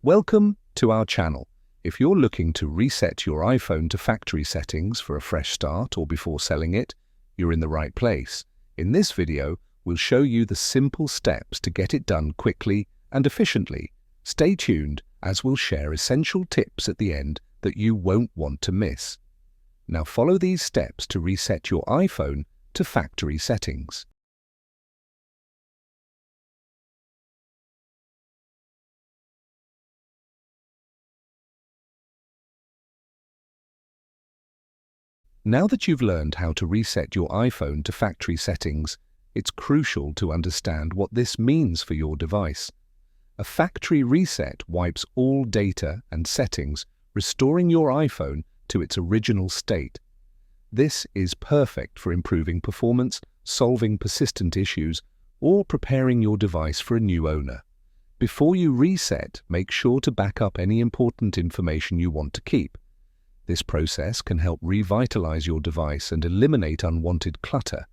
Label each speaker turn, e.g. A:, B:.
A: Welcome to our channel. If you're looking to reset your iPhone to factory settings for a fresh start or before selling it, you're in the right place. In this video, we'll show you the simple steps to get it done quickly and efficiently. Stay tuned as we'll share essential tips at the end that you won't want to miss. Now follow these steps to reset your iPhone to factory settings. Now that you've learned how to reset your iPhone to factory settings, it's crucial to understand what this means for your device. A factory reset wipes all data and settings, restoring your iPhone to its original state. This is perfect for improving performance, solving persistent issues, or preparing your device for a new owner. Before you reset, make sure to back up any important information you want to keep. This process can help revitalize your device and eliminate unwanted clutter.